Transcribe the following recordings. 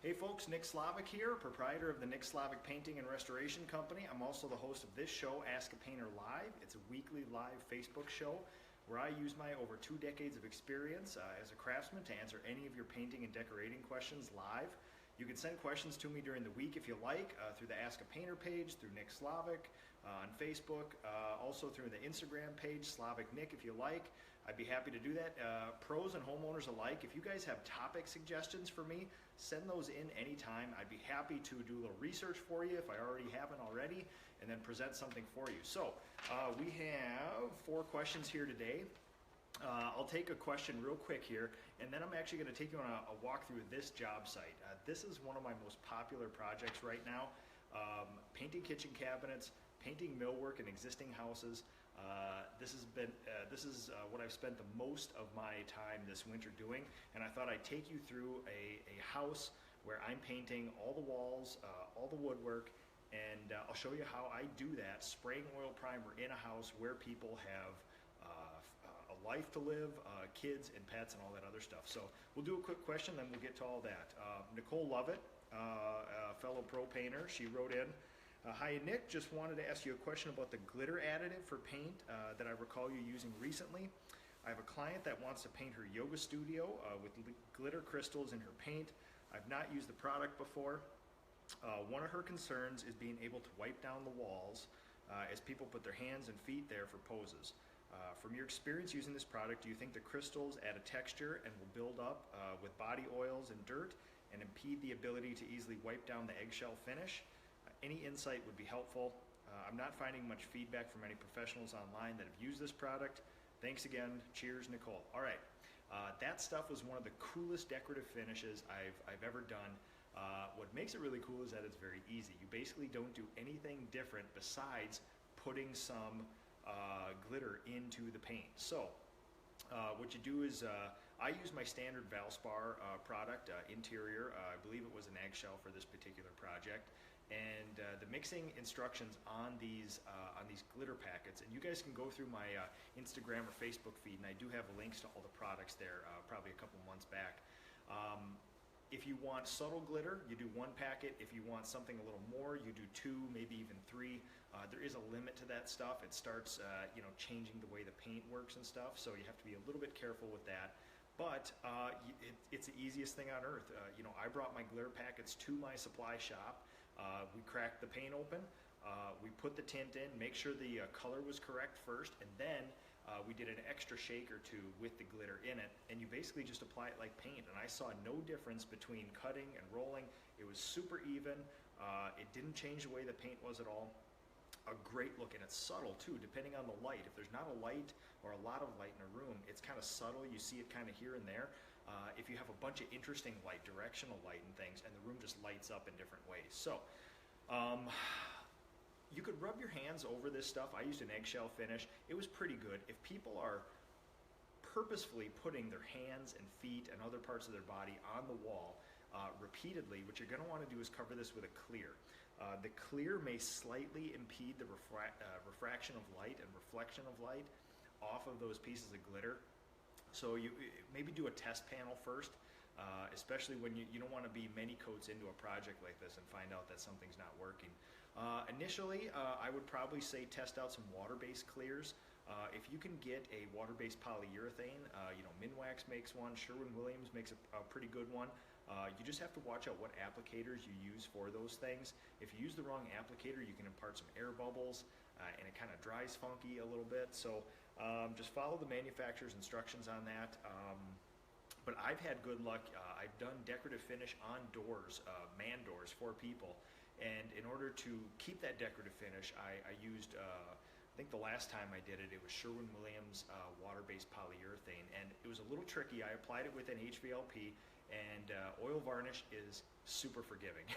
Hey folks, Nick Slavik here, proprietor of the Nick Slavik Painting and Restoration Company. I'm also the host of this show, Ask a Painter Live. It's a weekly live Facebook show where I use my over 2 decades of experience as a craftsman to answer any of your painting and decorating questions live. You can send questions to me during the week if you like, through the Ask a Painter page, through Nick Slavik, on Facebook, also through the Instagram page, Slavik Nick, if you like. I'd be happy to do that. Pros and homeowners alike, if you guys have topic suggestions for me, send those in anytime. I'd be happy to do a little research for you if I already haven't already, and then present something for you. So we have 4 questions here today. I'll take a question real quick here, and then I'm actually going to take you on a walk through this job site. This is one of my most popular projects right now. Painting kitchen cabinets, painting millwork in existing houses. This is what I've spent the most of my time this winter doing, and I thought I'd take you through a house where I'm painting all the walls, all the woodwork, and I'll show you how I do that, spraying oil primer in a house where people have a life to live, kids and pets and all that other stuff. So we'll do a quick question, then we'll get to all that. Nicole Lovett, a fellow pro painter, she wrote in, hi Nick, just wanted to ask you a question about the glitter additive for paint that I recall you using recently. I have a client that wants to paint her yoga studio with glitter crystals in her paint. I've not used the product before. One of her concerns is being able to wipe down the walls as people put their hands and feet there for poses. From your experience using this product, do you think the crystals add a texture and will build up with body oils and dirt and impede the ability to easily wipe down the eggshell finish? Any insight would be helpful. I'm not finding much feedback from any professionals online that have used this product. Thanks again. Cheers, Nicole. All right, that stuff was one of the coolest decorative finishes I've ever done. What makes it really cool is that it's very easy. You basically don't do anything different besides putting some glitter into the paint. So what you do is I use my standard Valspar product, interior. I believe it was an eggshell for this particular project, and the mixing instructions on these glitter packets, and you guys can go through my Instagram or Facebook feed, and I do have links to all the products there, probably a couple months back. If you want subtle glitter, you do 1 packet. If you want something a little more, you do 2, maybe even 3. There is a limit to that stuff. It starts, changing the way the paint works and stuff. So you have to be a little bit careful with that. But it's the easiest thing on earth. I brought my glitter packets to my supply shop. We cracked the paint open. We put the tint in, make sure the color was correct first, and then we did an extra shake or 2 with the glitter in it, and you basically just apply it like paint. And I saw no difference between cutting and rolling. It was super even. It didn't change the way the paint was at all. A great look, and it's subtle too, depending on the light. If there's not a light or a lot of light in a room, it's kind of subtle. You see it kind of here and there. If you have a bunch of interesting light, directional light and things, and the room just lights up in different ways. So you could rub your hands over this stuff. I used an eggshell finish. It was pretty good. If people are purposefully putting their hands and feet and other parts of their body on the wall repeatedly, what you're going to want to do is cover this with a clear. The clear may slightly impede the refraction of light and reflection of light off of those pieces of glitter. So you maybe do a test panel first, especially when you don't want to be many coats into a project like this and find out that something's not working. Initially, I would probably say test out some water-based clears. If you can get a water-based polyurethane, Minwax makes one, Sherwin-Williams makes a pretty good one. You just have to watch out what applicators you use for those things. If you use the wrong applicator, you can impart some air bubbles, and it kind of dries funky a little bit. So just follow the manufacturer's instructions on that. But I've had good luck. I've done decorative finish on doors, man doors for people. And in order to keep that decorative finish, I used, I think the last time I did it, it was Sherwin-Williams water-based polyurethane. And it was a little tricky. I applied it with an HVLP, and oil varnish is super forgiving.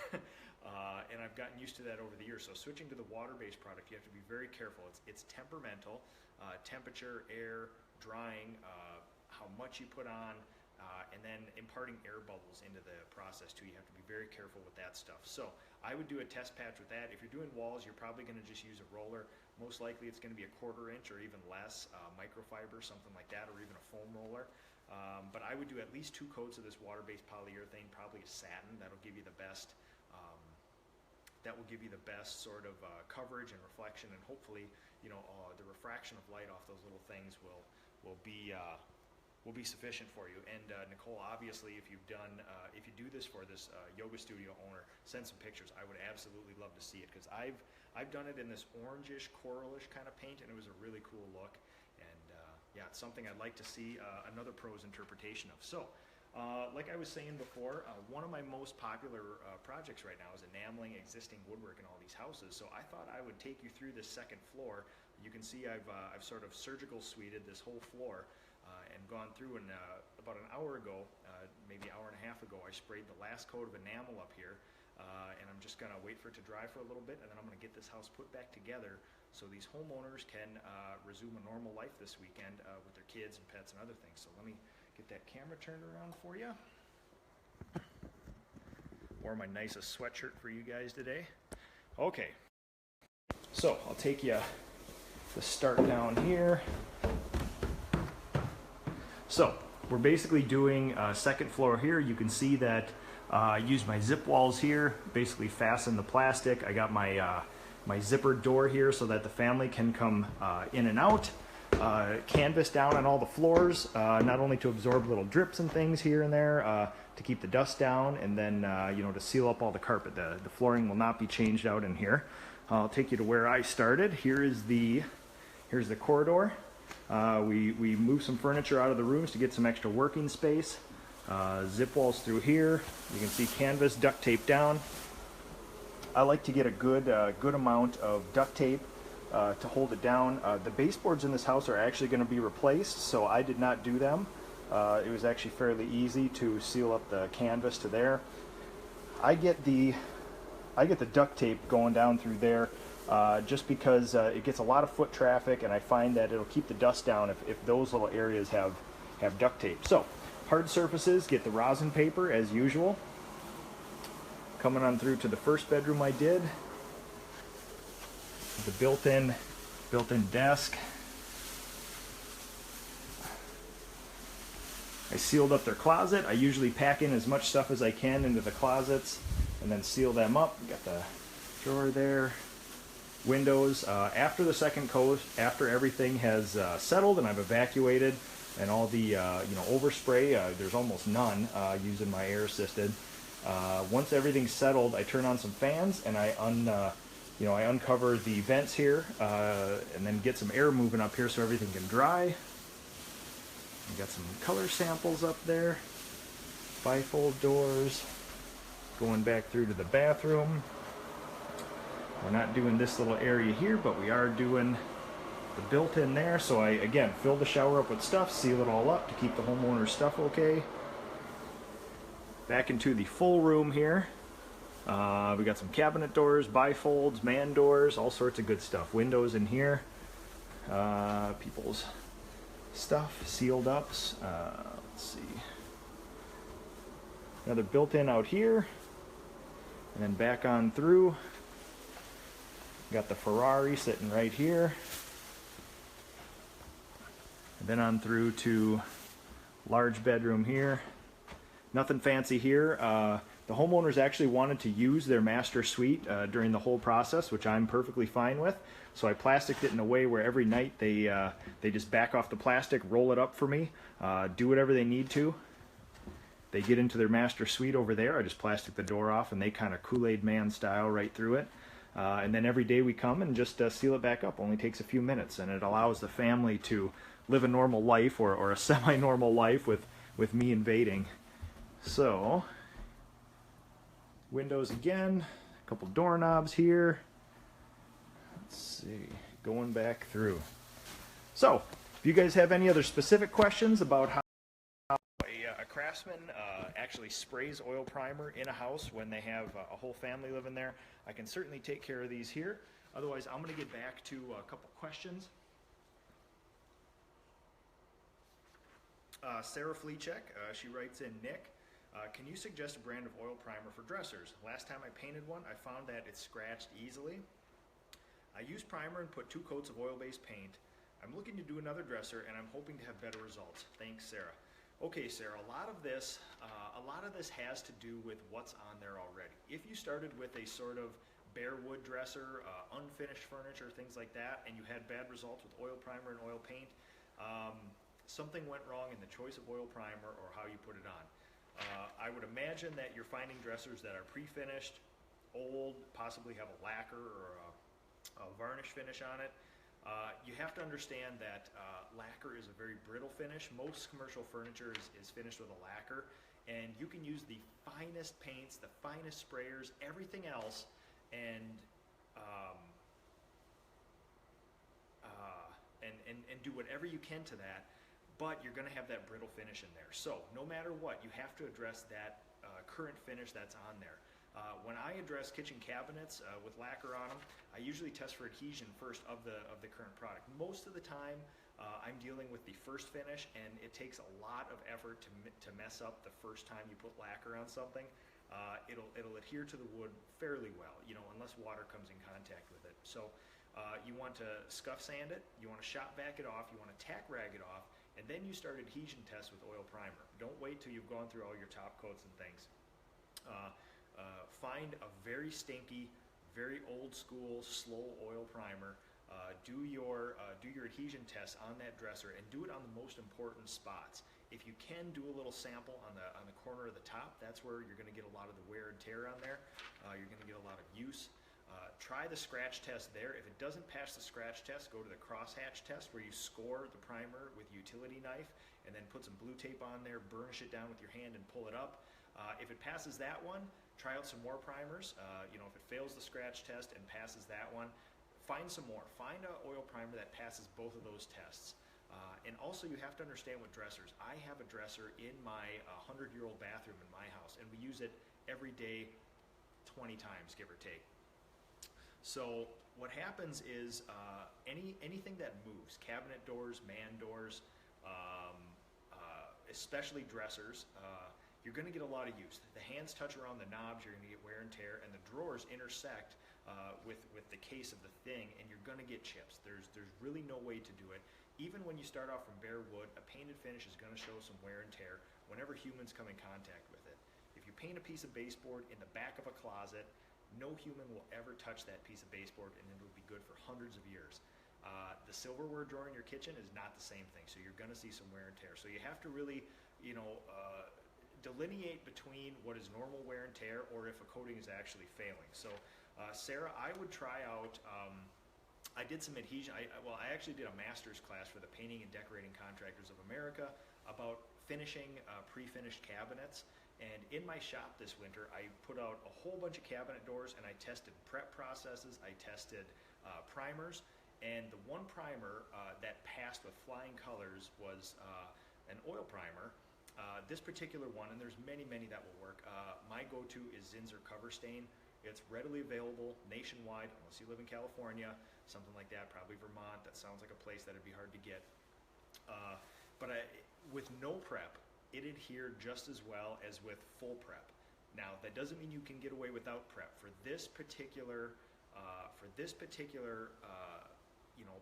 And I've gotten used to that over the years. So switching to the water-based product, you have to be very careful. It's temperamental, temperature, air, drying, how much you put on, and then imparting air bubbles into the process too. You have to be very careful with that stuff. So I would do a test patch with that. If you're doing walls, you're probably going to just use a roller. Most likely it's going to be a 1/4 inch or even less, microfiber, something like that, or even a foam roller. But I would do at least 2 coats of this water-based polyurethane, probably a satin. That'll give you the best. That will give you the best sort of coverage and reflection, and hopefully, you know, the refraction of light off those little things will be sufficient for you. And Nicole, obviously, if you do this for this yoga studio owner, send some pictures. I would absolutely love to see it, because I've done it in this orangish, coralish kind of paint, and it was a really cool look. And yeah, it's something I'd like to see another pro's interpretation of. So, like I was saying before, one of my most popular projects right now is enameling existing woodwork in all these houses. So I thought I would take you through this second floor. You can see I've sort of surgical suited this whole floor. And gone through, and about an hour ago, maybe an hour and a half ago, I sprayed the last coat of enamel up here, and I'm just going to wait for it to dry for a little bit, and then I'm going to get this house put back together so these homeowners can resume a normal life this weekend with their kids and pets and other things. So let me get that camera turned around for you. Wore my nicest sweatshirt for you guys today. Okay, so I'll take you to start down here. So we're basically doing second floor here. You can see that I used my zip walls here, basically fasten the plastic. I got my my zippered door here so that the family can come in and out. Canvas down on all the floors, not only to absorb little drips and things here and there, to keep the dust down, and then you know, to seal up all the carpet. The flooring will not be changed out in here. I'll take you to where I started. Here's the corridor. We moved some furniture out of the rooms to get some extra working space. Zip walls through here. You can see canvas, duct tape down. I like to get a good amount of duct tape to hold it down. The baseboards in this house are actually going to be replaced, so I did not do them. It was actually fairly easy to seal up the canvas to there. I get the duct tape going down through there. Just because it gets a lot of foot traffic, and I find that it'll keep the dust down if those little areas have duct tape. So, hard surfaces, get the rosin paper as usual. Coming on through to the first bedroom I did. The built-in desk. I sealed up their closet. I usually pack in as much stuff as I can into the closets and then seal them up. Got the drawer there. Windows. After the second coat, after everything has settled and I've evacuated and all the you know, overspray, there's almost none using my air assisted. Once everything's settled, I turn on some fans and I uncover the vents here and then get some air moving up here so everything can dry. I got some color samples up there. Bifold doors. Going back through to the bathroom. We're not doing this little area here, but we are doing the built-in there. So I, again, fill the shower up with stuff, seal it all up to keep the homeowner's stuff okay. Back into the full room here. We got some cabinet doors, bifolds, man doors, all sorts of good stuff. Windows in here. People's stuff, sealed ups. Let's see. Another built-in out here. And then back on through. Got the Ferrari sitting right here. And then on through to large bedroom here. Nothing fancy here. The homeowners actually wanted to use their master suite during the whole process, which I'm perfectly fine with. So I plasticed it in a way where every night they just back off the plastic, roll it up for me, do whatever they need to. They get into their master suite over there. I just plastic the door off and they kind of Kool-Aid Man style right through it. And then every day we come and just seal it back up. Only takes a few minutes, and it allows the family to live a normal life or a semi-normal life with me invading. So, windows again, a couple doorknobs here. Let's see, going back through. So, if you guys have any other specific questions about how a craftsman actually sprays oil primer in a house when they have a whole family living there, I can certainly take care of these here. Otherwise, I'm going to get back to a couple questions. Sarah Fleechek, she writes in, Nick, can you suggest a brand of oil primer for dressers? Last time I painted one, I found that it scratched easily. I used primer and put 2 coats of oil-based paint. I'm looking to do another dresser, and I'm hoping to have better results. Thanks, Sarah. Okay, Sarah, a lot of this has to do with what's on there already. If you started with a sort of bare wood dresser, unfinished furniture, things like that, and you had bad results with oil primer and oil paint, something went wrong in the choice of oil primer or how you put it on. I would imagine that you're finding dressers that are pre-finished, old, possibly have a lacquer or a varnish finish on it. You have to understand that lacquer is a very brittle finish. Most commercial furniture is finished with a lacquer, and you can use the finest paints, the finest sprayers, everything else, and do whatever you can to that, but you're going to have that brittle finish in there. So no matter what, you have to address that current finish that's on there. When I address kitchen cabinets with lacquer on them, I usually test for adhesion first of the current product. Most of the time, I'm dealing with the first finish, and it takes a lot of effort to mess up the first time you put lacquer on something. It'll adhere to the wood fairly well, unless water comes in contact with it. So you want to scuff sand it, you want to shop vac it off, you want to tack rag it off, and then you start adhesion tests with oil primer. Don't wait till you've gone through all your top coats and things. Find a very stinky, very old school, slow oil primer. Do your adhesion test on that dresser, and do it on the most important spots. If you can, do a little sample on the corner of the top. That's where you're going to get a lot of the wear and tear on there. You're going to get a lot of use. Try the scratch test there. If it doesn't pass the scratch test, go to the crosshatch test, where you score the primer with a utility knife and then put some blue tape on there, burnish it down with your hand, and pull it up. If it passes that one, try out some more primers. If it fails the scratch test and passes that one, find some more. Find an oil primer that passes both of those tests. And also, you have to understand with dressers. I have a dresser in my 100-year-old bathroom in my house, and we use it every day 20 times, give or take. So what happens is anything that moves, cabinet doors, man doors, especially dressers, you're going to get a lot of use. The hands touch around the knobs, you're going to get wear and tear, and the drawers intersect with the case of the thing, and you're going to get chips. There's really no way to do it. Even when you start off from bare wood, a painted finish is going to show some wear and tear whenever humans come in contact with it. If you paint a piece of baseboard in the back of a closet, no human will ever touch that piece of baseboard, and it will be good for hundreds of years. The silverware drawer in your kitchen is not the same thing, so you're going to see some wear and tear. So you have to really, delineate between what is normal wear and tear or if a coating is actually failing. So, Sarah, I would try out. I did some adhesion. I actually did a master's class for the Painting and Decorating Contractors of America about finishing pre-finished cabinets. And in my shop this winter, I put out a whole bunch of cabinet doors, and I tested prep processes, I tested primers, and the one primer that passed with flying colors was an oil primer. This particular one, and there's many that will work, my go-to is Zinsser Cover Stain. It's readily available nationwide, unless you live in California, something like that, probably Vermont. That sounds like a place that would be hard to get. With no prep, it adhered just as well as with full prep. Now, that doesn't mean you can get away without prep. For this particular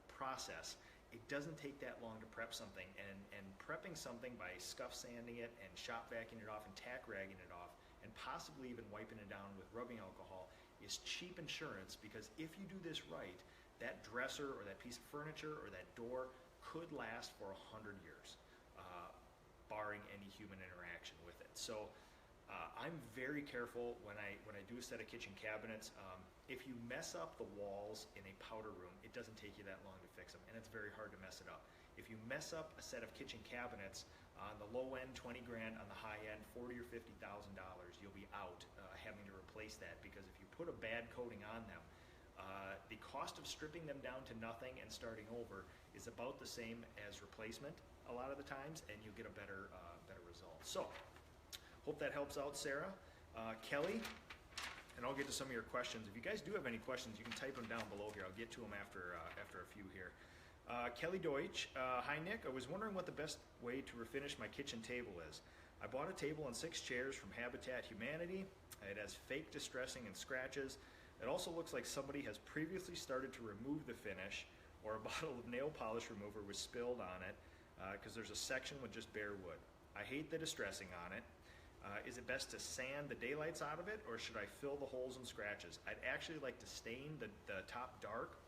process, it doesn't take that long to prep something. And prepping something by scuff sanding it and shop vacuuming it off and tack ragging it off and possibly even wiping it down with rubbing alcohol is cheap insurance, because if you do this right, that dresser or that piece of furniture or that door could last for 100 years. Barring any human interaction with it. So I'm very careful when I do a set of kitchen cabinets. If you mess up the walls in a powder room, it doesn't take you that long to fix them, and it's very hard to mess it up. If you mess up a set of kitchen cabinets on the low end, 20 grand, on the high end, $40,000 or $50,000, you'll be out having to replace that, because if you put a bad coating on them, the cost of stripping them down to nothing and starting over is about the same as replacement a lot of the times, and you'll get a better result. So, hope that helps out, Sarah. Kelly, and I'll get to some of your questions. If you guys do have any questions, you can type them down below here. I'll get to them after a few here. Kelly Deutsch, hi Nick, I was wondering what the best way to refinish my kitchen table is. I bought a table and 6 chairs from Habitat Humanity. It has fake distressing and scratches. It also looks like somebody has previously started to remove the finish, or a bottle of nail polish remover was spilled on it, because there's a section with just bare wood. I hate the distressing on it. Is it best to sand the daylights out of it, or should I fill the holes and scratches? I'd actually like to stain the top dark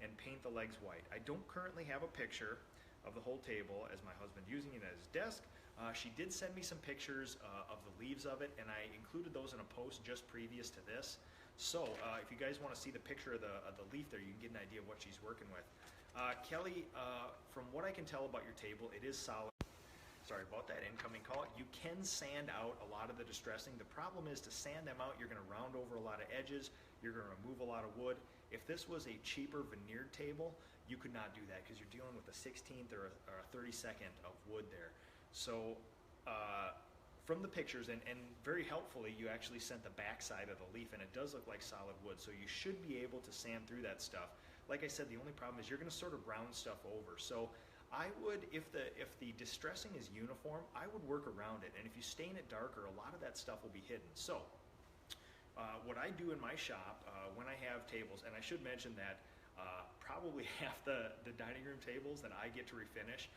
and paint the legs white. I don't currently have a picture of the whole table as my husband using it as his desk. She did send me some pictures of the leaves of it, and I included those in a post just previous to this. So if you guys want to see the picture of the leaf there, you can get an idea of what she's working with. Kelly, from what I can tell about your table, it is solid. Sorry about that incoming call. You can sand out a lot of the distressing. The problem is to sand them out, you're going to round over a lot of edges. You're going to remove a lot of wood. If this was a cheaper veneered table, you could not do that because you're dealing with a 16th or a 32nd of wood there. So from the pictures, and very helpfully, you actually sent the back side of the leaf, and it does look like solid wood. So you should be able to sand through that stuff. Like I said, the only problem is you're going to sort of round stuff over. So I would, if the distressing is uniform, I would work around it. And if you stain it darker, a lot of that stuff will be hidden. So what I do in my shop when I have tables, and I should mention that probably half the dining room tables that I get to refinish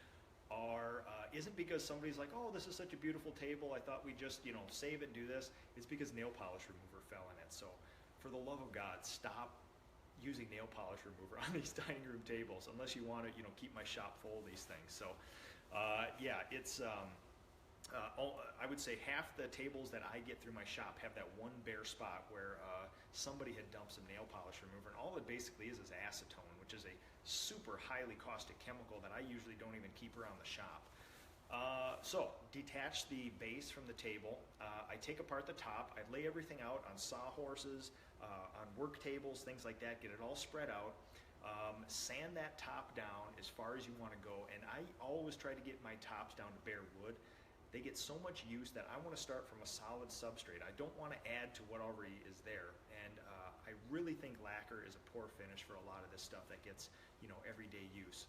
isn't because somebody's like, oh, this is such a beautiful table, I thought we'd just, save it and do this. It's because nail polish remover fell in it. So for the love of God, stop using nail polish remover on these dining room tables unless you want to keep my shop full of these things. So yeah, it's I would say half the tables that I get through my shop have that one bare spot where somebody had dumped some nail polish remover, and all it basically is acetone, which is a super highly caustic chemical that I usually don't even keep around the shop. So detach the base from the table. I take apart the top. I lay everything out on sawhorses, on work tables, things like that. Get it all spread out. Sand that top down as far as you want to go. And I always try to get my tops down to bare wood. They get so much use that I want to start from a solid substrate. I don't want to add to what already is there. And I really think lacquer is a poor finish for a lot of this stuff that gets everyday use.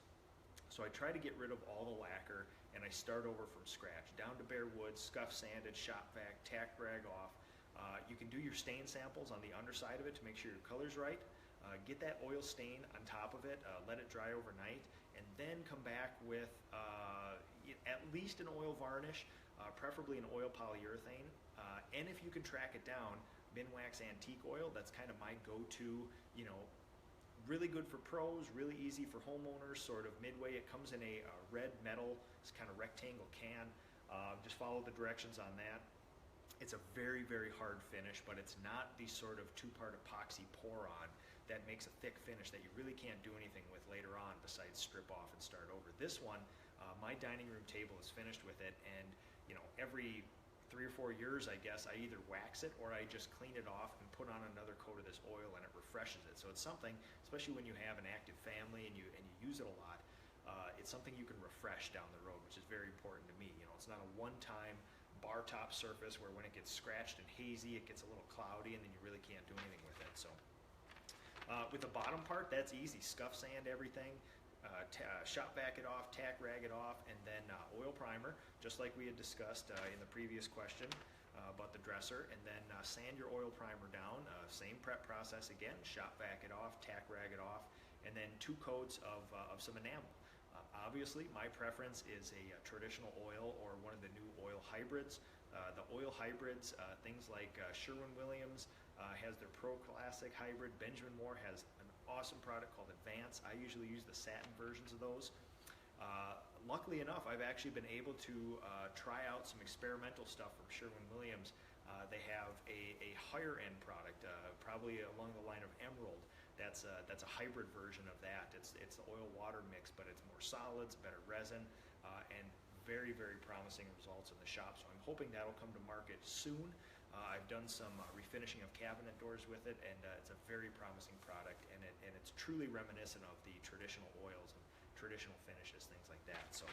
So I try to get rid of all the lacquer, and I start over from scratch, down to bare wood, scuff sanded, shop vac, tack rag off. You can do your stain samples on the underside of it to make sure your color's right. Get that oil stain on top of it, let it dry overnight, and then come back with at least an oil varnish, preferably an oil polyurethane. And if you can track it down, Minwax antique oil, that's kind of my go-to, really good for pros, really easy for homeowners, sort of midway. It comes in a red metal, it's kind of rectangle can. Just follow the directions on that. It's a very, very hard finish, but it's not the sort of two-part epoxy pour-on that makes a thick finish that you really can't do anything with later on besides strip off and start over. This one, my dining room table is finished with it, and every 3 or 4 years, I guess, I either wax it or I just clean it off and put on another coat of this oil, and it refreshes it. So it's something, especially when you have an active family and you use it a lot, it's something you can refresh down the road, which is very important to me. It's not a one-time bar top surface where when it gets scratched and hazy, it gets a little cloudy, and then you really can't do anything with it. So with the bottom part, that's easy. Scuff sand everything. Shop vac it off, tack rag it off, and then oil primer, just like we had discussed in the previous question about the dresser, and then sand your oil primer down, same prep process again, shop vac it off, tack rag it off, and then 2 coats of some enamel. Obviously, my preference is a traditional oil or one of the new oil hybrids. The oil hybrids, things like Sherwin-Williams has their Pro Classic hybrid. Benjamin Moore has an awesome product called Advance. I usually use the satin versions of those. Luckily enough, I've actually been able to try out some experimental stuff from Sherwin-Williams. They have a higher end product, probably along the line of Emerald. That's a hybrid version of that. It's the oil-water mix, but it's more solids, better resin, and very, very promising results in the shop. So I'm hoping that'll come to market soon. I've done some refinishing of cabinet doors with it, and it's a very promising product, and it's truly reminiscent of the traditional oils and traditional finishes, things like that. So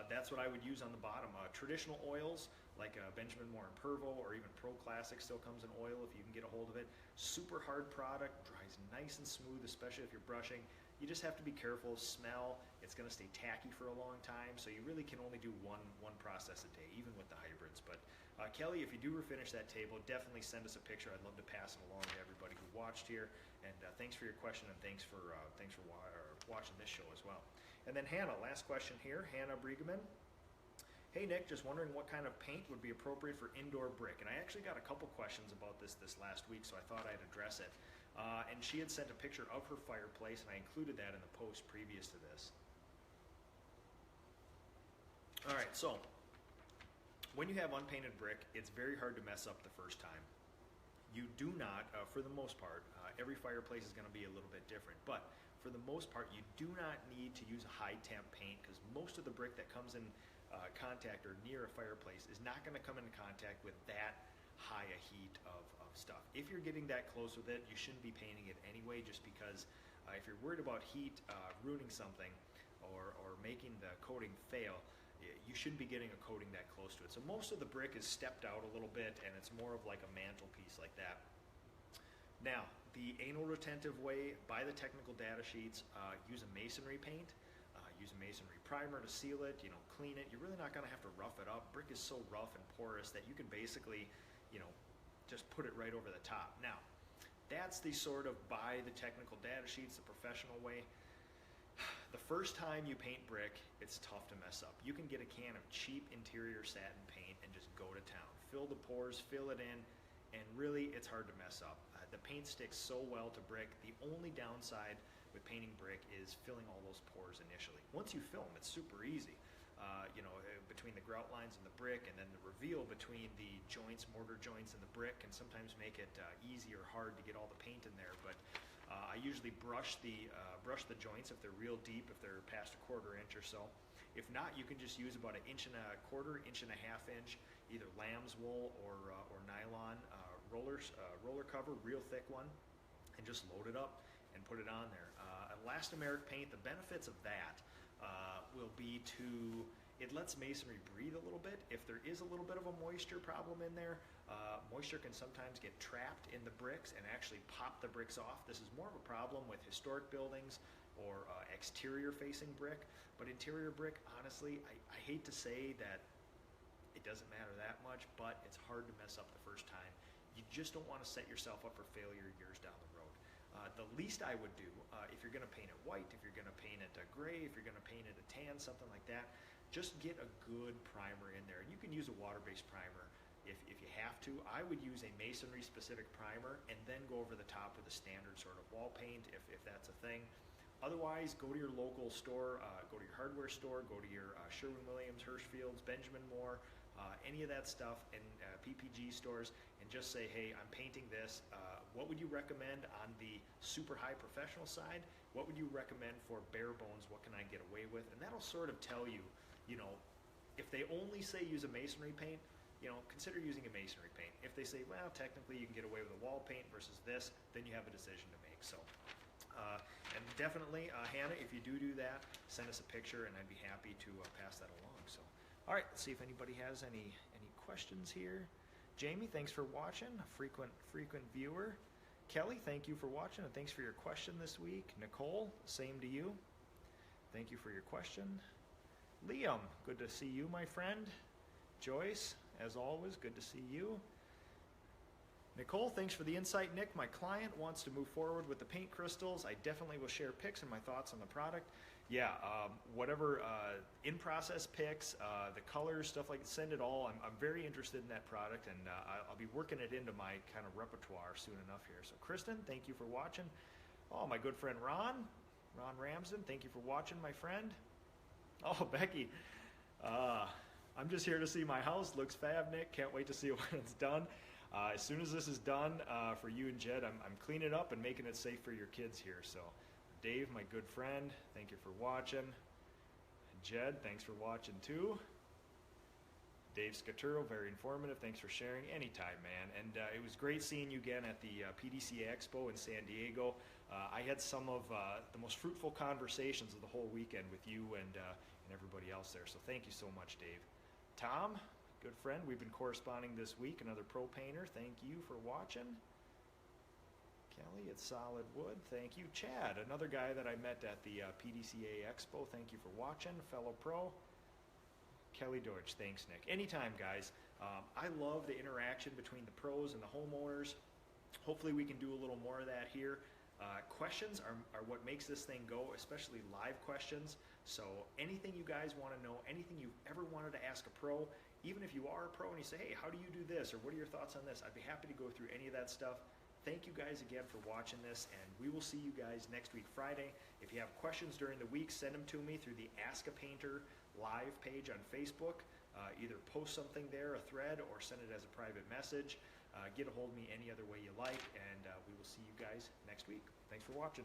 that's what I would use on the bottom. Traditional oils like Benjamin Moore and Pervo, or even Pro Classic still comes in oil if you can get a hold of it. Super hard product, dries nice and smooth, especially if you're brushing. You just have to be careful. Smell, it's going to stay tacky for a long time, so you really can only do one process a day, even with the hybrids. But Kelly, if you do refinish that table, definitely send us a picture. I'd love to pass it along to everybody who watched here. And thanks for your question, and thanks for watching this show as well. And then Hannah, last question here. Hannah Briegeman Hey Nick, just wondering what kind of paint would be appropriate for indoor brick. And I actually got a couple questions about this last week, so I thought I'd address it. And she had sent a picture of her fireplace, and I included that in the post previous to this. All right, so when you have unpainted brick, it's very hard to mess up the first time. You do not, for the most part, every fireplace is going to be a little bit different, but for the most part, you do not need to use a high temp paint because most of the brick that comes in contact or near a fireplace is not going to come into contact with that high a heat of stuff. If you're getting that close with it, you shouldn't be painting it anyway, just because if you're worried about heat ruining something or making the coating fail, you shouldn't be getting a coating that close to it. So most of the brick is stepped out a little bit, and it's more of like a mantelpiece like that. Now, the anal retentive way, by the technical data sheets, use a masonry paint, use a masonry primer to seal it, clean it. You're really not going to have to rough it up. Brick is so rough and porous that you can basically, just put it right over the top. Now, that's the sort of by the technical data sheets, the professional way. The first time you paint brick, it's tough to mess up. You can get a can of cheap interior satin paint and just go to town. Fill the pores, fill it in, and really it's hard to mess up. The paint sticks so well to brick. The only downside with painting brick is filling all those pores initially. Once you fill them, it's super easy. Between the grout lines and the brick, and then the reveal between the joints, mortar joints, and the brick can sometimes make it easy or hard to get all the paint in there. But I usually brush the joints if they're real deep, if they're past a 1/4 inch or so. If not, you can just use about 1 1/4 inch, 1.5 inch, either lamb's wool or nylon roller cover, real thick one, and just load it up and put it on there. Elastomeric paint, the benefits of that will be it lets masonry breathe a little bit. If there is a little bit of a moisture problem in there, moisture can sometimes get trapped in the bricks and actually pop the bricks off. This is more of a problem with historic buildings or exterior facing brick, but interior brick, honestly, I hate to say that it doesn't matter that much, but it's hard to mess up the first time. You just don't want to set yourself up for failure years down the road. The least I would do, if you're going to paint it white, if you're going to paint it a gray, if you're going to paint it a tan, something like that, just get a good primer in there. And you can use a water-based primer if you have to. I would use a masonry-specific primer and then go over the top with a standard sort of wall paint if that's a thing. Otherwise, go to your local store, go to your hardware store, go to your Sherwin-Williams, Hirschfields, Benjamin Moore, any of that stuff, and PPG stores, and just say, hey, I'm painting this. What would you recommend on the super high professional side? What would you recommend for bare bones? What can I get away with? And that'll sort of tell you, if they only say use a masonry paint, consider using a masonry paint. If they say, well, technically you can get away with a wall paint versus this, then you have a decision to make. So, and definitely, Hannah, if you do that, send us a picture, and I'd be happy to pass that along. So, all right, let's see if anybody has any questions here. Jamie, thanks for watching, a frequent viewer. Kelly, thank you for watching, and thanks for your question this week. Nicole, same to you. Thank you for your question. Liam, good to see you, my friend. Joyce, as always, good to see you. Nicole, thanks for the insight. Nick, my client wants to move forward with the paint crystals. I definitely will share pics and my thoughts on the product. Yeah, whatever in-process pics, the colors, stuff like that, send it all. I'm very interested in that product, and I'll be working it into my kind of repertoire soon enough here. So Kristen, thank you for watching. Oh, my good friend Ron Ramsden, thank you for watching, my friend. Oh, Becky, I'm just here to see my house. Looks fab, Nick. Can't wait to see it when it's done. As soon as this is done for you and Jed, I'm cleaning it up and making it safe for your kids here. So Dave, my good friend, thank you for watching. Jed, thanks for watching too. Dave Scaturo, very informative. Thanks for sharing. Anytime, man. And it was great seeing you again at the PDCA Expo in San Diego. I had some of the most fruitful conversations of the whole weekend with you and everybody else there. So thank you so much, Dave. Tom, good friend, we've been corresponding this week. Another pro painter. Thank you for watching. Kelly, it's solid wood. Thank you. Chad, another guy that I met at the PDCA Expo. Thank you for watching, fellow pro. Kelly Deutsch, thanks, Nick. Anytime, guys. I love the interaction between the pros and the homeowners. Hopefully we can do a little more of that here. Questions are what makes this thing go, especially live questions. So anything you guys want to know, anything you've ever wanted to ask a pro, even if you are a pro and you say, hey, how do you do this? Or what are your thoughts on this? I'd be happy to go through any of that stuff. Thank you guys again for watching this, and we will see you guys next week, Friday. If you have questions during the week, send them to me through the Ask a Painter live page on Facebook. Either post something there, a thread, or send it as a private message. Get a hold of me any other way you like, and we will see you guys next week. Thanks for watching.